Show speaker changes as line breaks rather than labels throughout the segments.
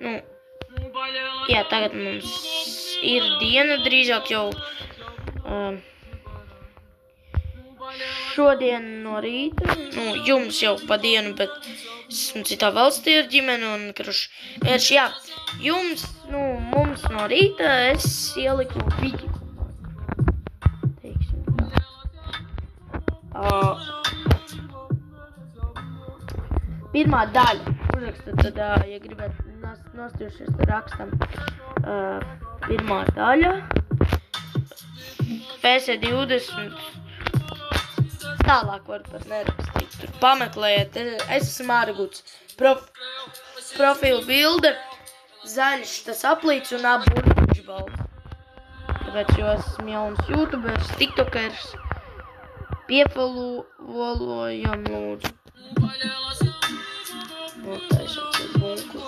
Nu, jā, tagad mums ir diena, drīzāk jau šodien no rīta. Nu, jums jau pa dienu, bet esmu citā valstī ar ģimeni un vienkārši, jā, jums, nu, mums no rīta es ieliku video. Pirmā daļa. Uzrakstat, tad, ja gribat nostījušies, tad rakstam pirmā daļa. PC20. Tālāk var pat nerakstīt. Tur pameklējiet. Es esmu Marguts. Profilu bilde. Zaļš tas aplīts un burtiņš balts. Tāpēc, jo esmu jauns YouTubers, tiktokers. Piefolojam lūdzu. Notaisam to bunku.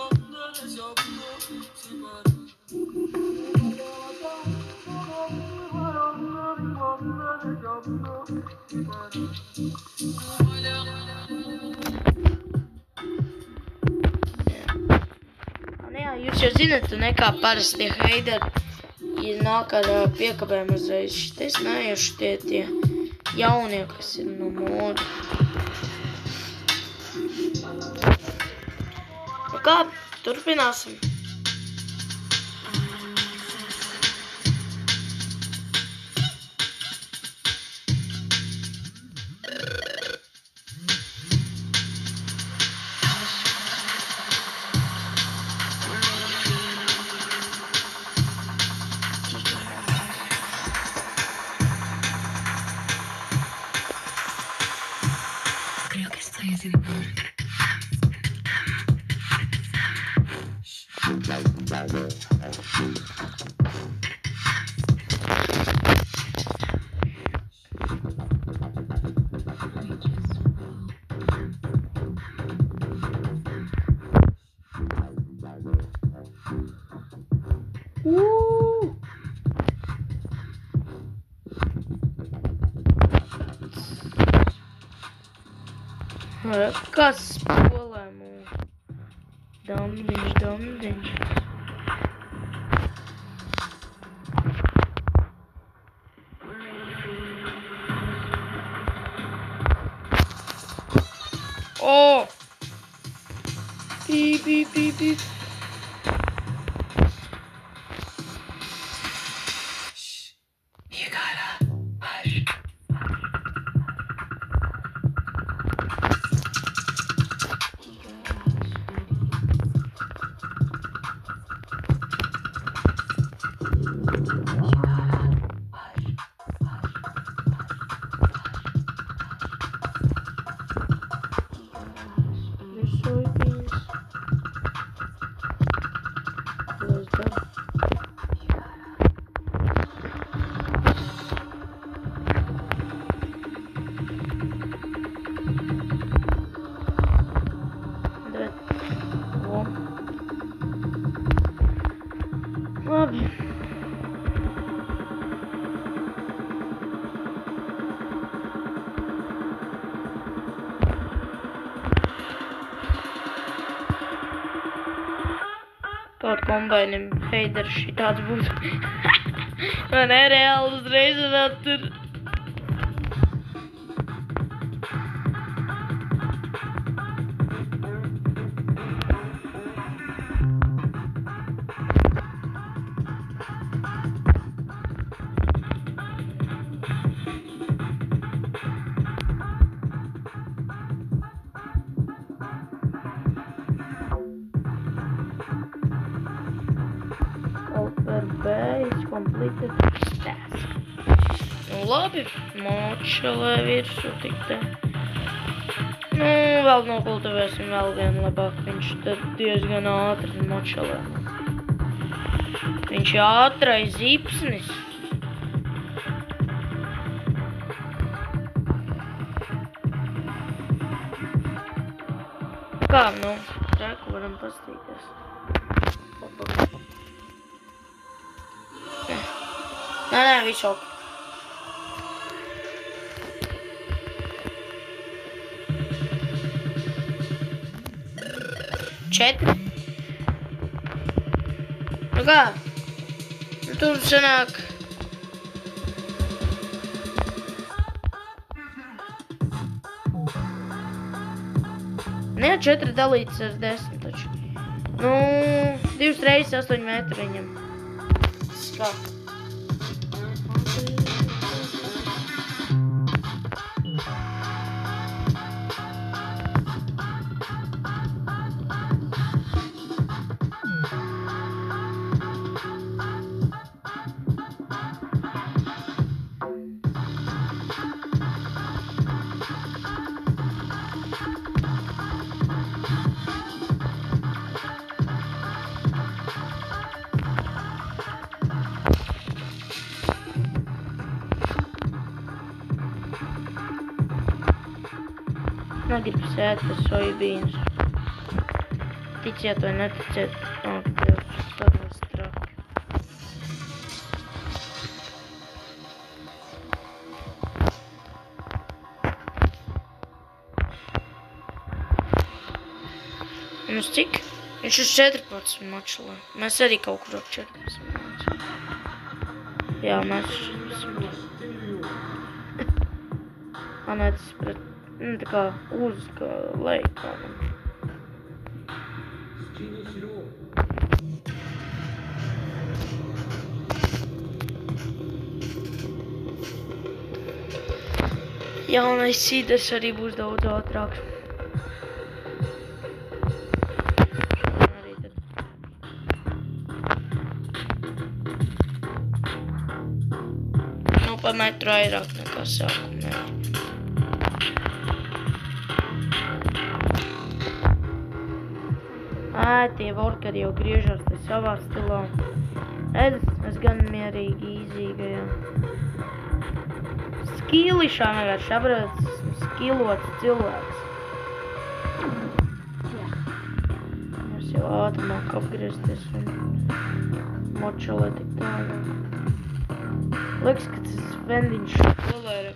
Jā, jūs jau zināt, nekā parasti heideri, ja nāk ar piekabēm uzreiz šitais, nē, jau šitie tie jaunie, kas ir no moda. Nu kā, turpināsim. Kas spolē mūs? Damdiņš. O! Pīp. Labi. Kaut kombainim heideri šitāds būs. Man nereāli uzreiz varētu tur. Base completed task. Nu labi, močalē virsū tik te. Nu, vēl nokultivēsim vēl vienu labāk, viņš tad diezgan ātri močalē. Viņš ātrais zipsnis. Kā, nu, reku varam pastīties. Nē, viss ok. Četri. Nu kā? Nu tur sanāk. Ne, 4 dalītas ar 10 taču. Nu, 2 reizes 8 metru viņam. Kā? Negribu sēt par sojabīnus. Ticiet vai neticiet, ak, Dievs, tādos traki. Un uz cik? Viņš uz 14 mačulē. Mēs arī kaut kur ap 14 mačulē. Jā, mēs uz 14. Nē, tas pret... Nu, tā kā uz, kā lej, kā man. Jaunais sīders arī būs daudz ātrāks. Arī tad. Nu, pa metru vairāk nekā sākumā. Tie vorkari jau griežās te savā stilā. Es gan mierīgi, īzīgajā. Skīlišā vienkārši saprāt, skilots cilvēks. Es jau ātrumāk apgriezties un močolē tik tālāk. Liekas, ka tas vendiņš kolēra.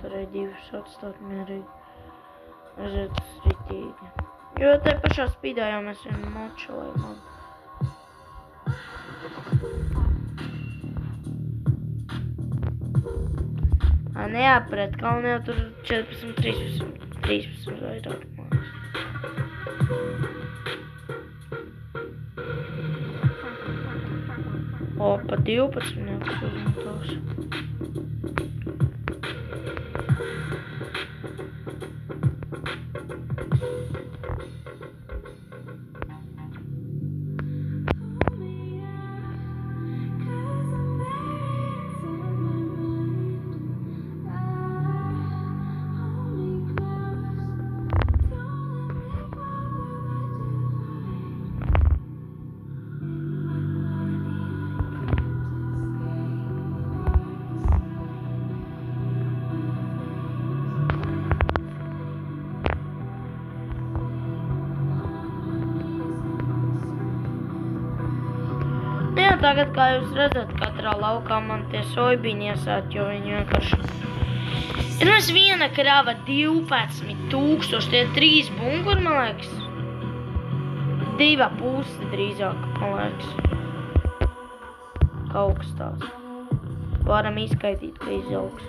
Varēja divus atstāt mierīgi. Aiziet ritīgi. Jo te pašā spīdā jau mēs vienu močolējam. Neapret, kalni jau tur 14, 13 vairāk mājas. O, pa 12 nekas uzmetos. Tagad, kā jūs redzat, katrā laukā man tie sojabīni iesāt, jo viņi vienkārši... Ir mēs viena krava 12,000, tie 3 bunkuri, man liekas. 2,5 drīzāk, man liekas. Kaut kas tāds. Varam izskaitīt, ka izaugs.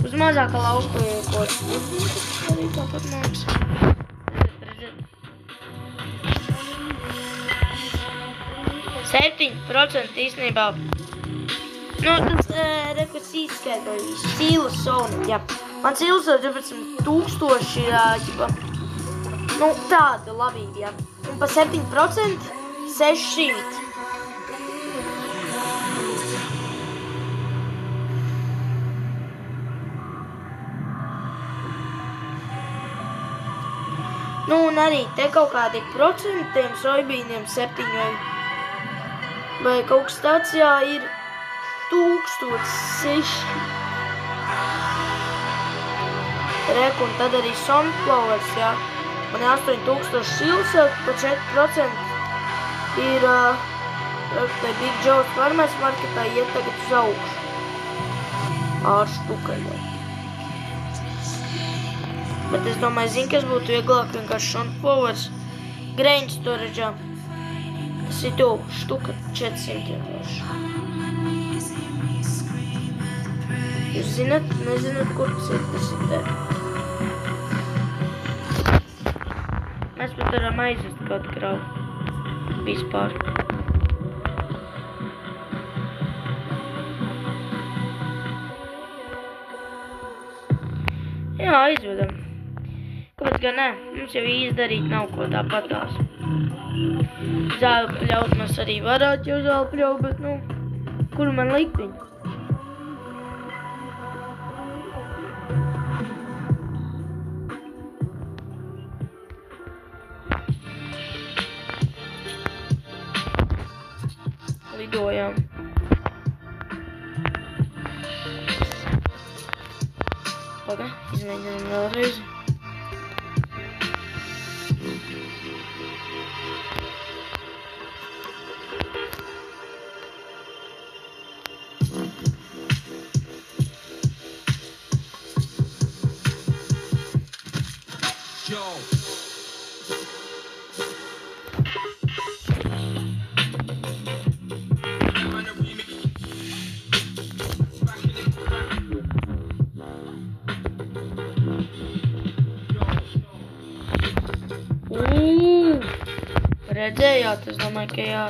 Uz mazāka lauku kaut arī tāpat māks. Redzat. 7% īstenībā. Nu, tas, rekus izskaidroju visu. Cīlas sonu, jā. Man cīlas 12,000 ir, nu, tāda labība, jā. Un pa 7% 600. Nu, un arī te kaut kādi procentiem soibīniem 7 vai kaut kas tāds, jā, ir 1006. Rek, un tad arī sunflowers, jā. Man ir 8000 silsēt, pa 4% ir, te Big Joe's Farmers marketā iet tagad uz augšu. Ar štukaļai. Bet es domāju, zinu, kas būtu vieglāk vienkārši sunflowers grain storage'ā. Tas ir tu štuka 400 vienkārši. Jūs zināt, nezināt, kur tas ir te. Mēs pat varam aizvest kādu kravu. Vispār. Jā, aizvedam. Kāpēc gan ne? Mums jau izdarīt nav ko tāpatās. Zāli pļaut mēs arī varētu jau zāli pļaut, bet, nu, kur man likt viņu? Lidojām. Paga, izmēģinām vēlreiz. Redzējāt, es domāju, ka jā.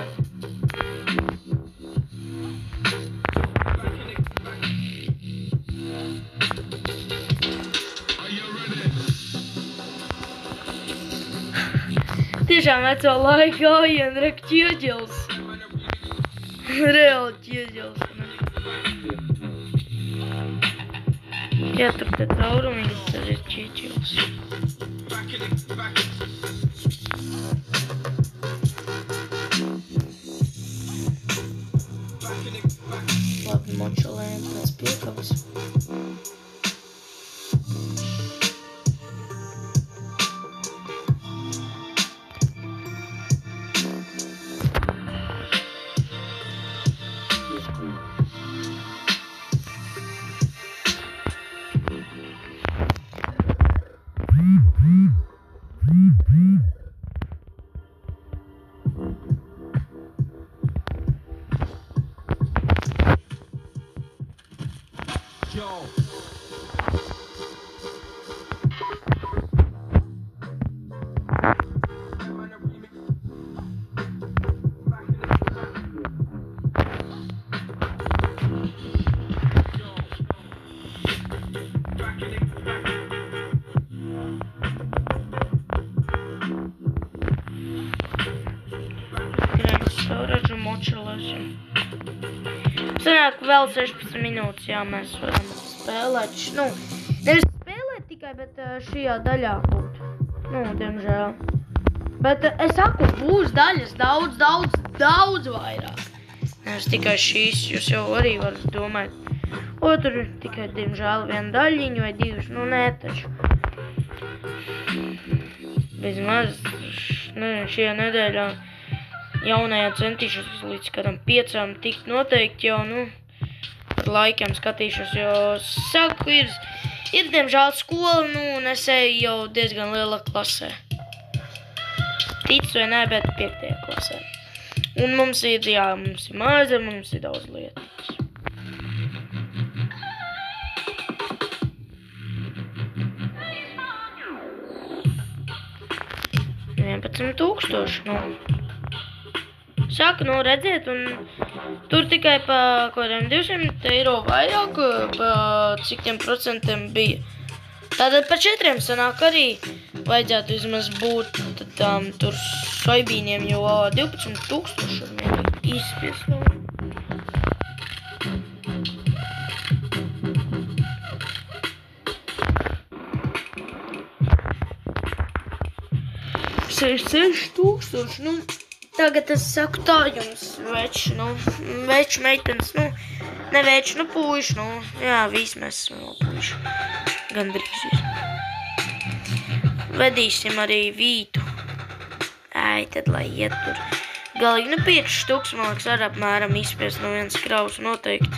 Tiešām veco laiku gājienu, rek ķieģels. Reāli ķieģels. Jā, tur te taurumīgs, tas ir ķieģels. Labi, močolējam pēc piekavas. Storage un močelēsim. Sanāk vēl 16 minūtes, jā, mēs varam spēlēt. Nu, nevis spēlēt tikai, bet šajā daļā būt. Nu, diemžēl. Bet es saku, būs daļas daudz vairāk. Nevis tikai šīs, jūs jau arī varat domāt. Tur ir tikai, diemžēl, viena daļiņa vai divas. Nu, nē, taču. Vismaz, šajā nedēļā jaunajā centīšos līdz kādam 5 tikt noteikti jau, nu, par laikiem skatīšos, jo saku, ir diemžēl skola, nu, un es eju jau diezgan liela klasē. Tic vai nē, bet 5. klasē. Un mums ir, jā, mums ir māja, mums ir daudz lietas. 11,000, nu. Saka, nu redziet, un tur tikai pa kādiem 200 eiro vairāk, pa cik tiem procentiem bija. Tātad pa 4 sanāk arī vajadzētu vismaz būt tur soibīniem, jo 12 000 ir mierīgi izspies. $6,000, nu, tagad es saku tā jums, veči, meitenes, ne veči, puiši, jā, visi mēs esam vēl puiši, gandrīz visi. Vedīsim arī Vītu, tad lai iet tur, galīgi, 5 štuks, man liekas, ar apmēram izspies no viens kraus noteikti.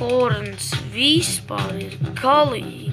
Korns vispār ir galīgi.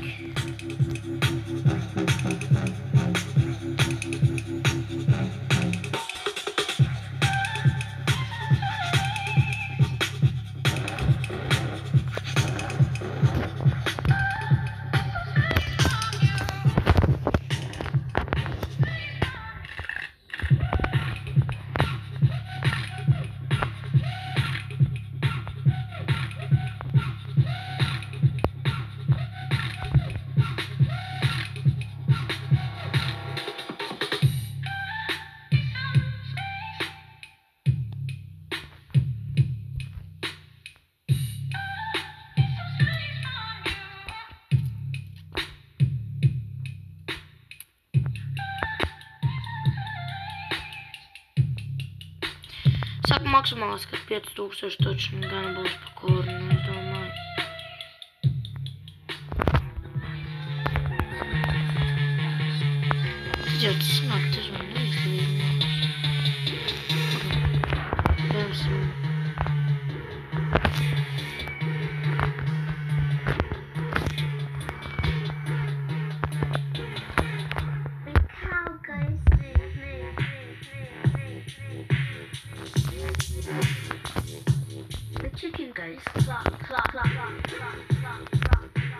Saka maksimāls, ka 5,000 taču gan būs pa kornu, es domāju. Tad jau tas sanāk, tas man neizdevīgi.
Chicken goes clap, clap, clap, clap, clap, clap, clap, clap.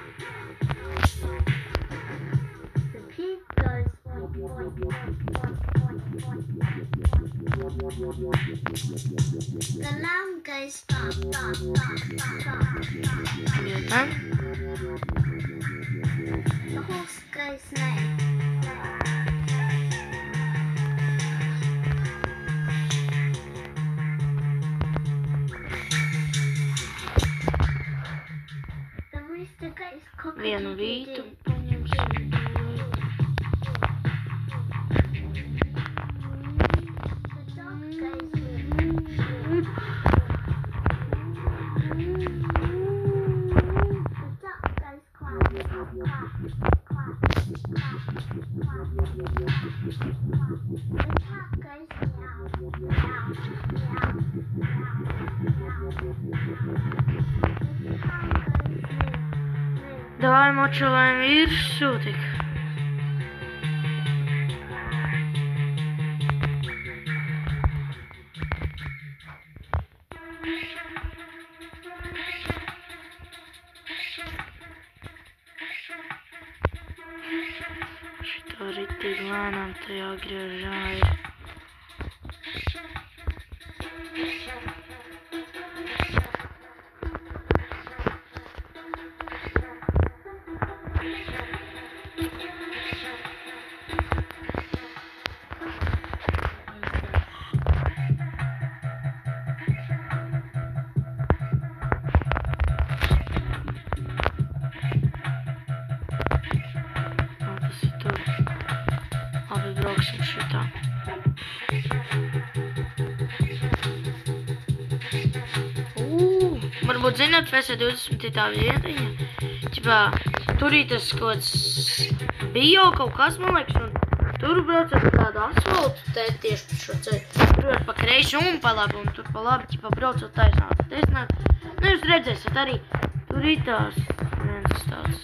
The pig goes oink, oink, oink, oink, oink, oink. The lamb goes bum, bum, bum, bum, bum. The horse goes neigh.
Vienu Vītu paņemsim. Давай мочилаем virsū tik. Šito ritīgi lēnām tajā griežā ir. Brauksim šitā. Varbūt zināt, FS20 tā vietiņa. Ķipā, tur ir tas kāds bio kaut kas, man liekas, un tur braucot pa tādu asfaltu, te tieši pa šo ceļu. Tur var pa kreisi un pa labi, un tur pa labi, ķipā, braucot taisnāk. Nu, jūs redzēsiet arī, tur ir tās viens tāds.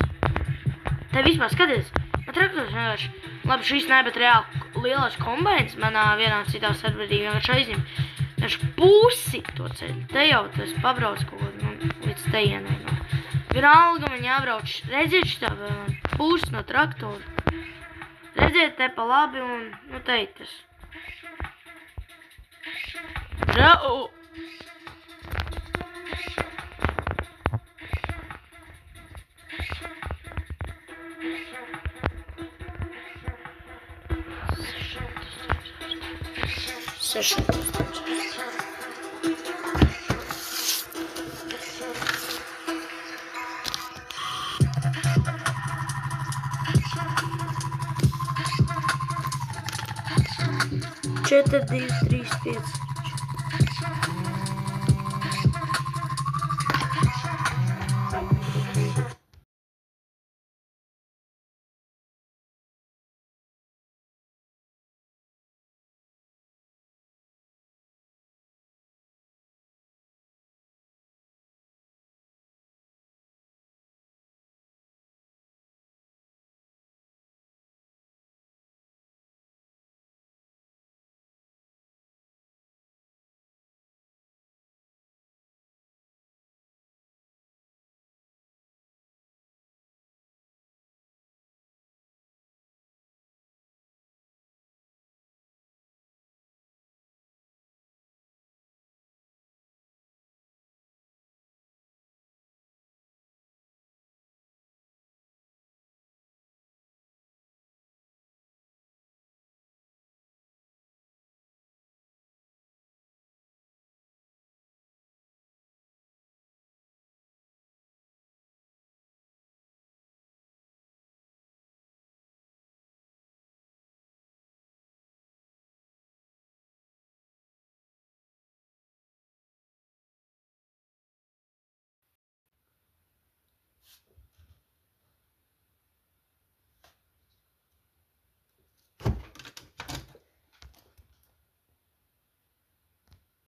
Te vispār skaties, bet traktors vienkārši. Labi, šīs ne, bet reāli lielais kombains manā vienā citā serverī vienkārši aizņem. Vienkārši pusi to ceļu. Te jau tas pabrauc kaut ko, līdz tejienai. Vienalga man jābrauc, redziet šitā vēl man pusi no traktora. Redziet te pa labi un, te tas. Rau! Četri, 2, 3, 5.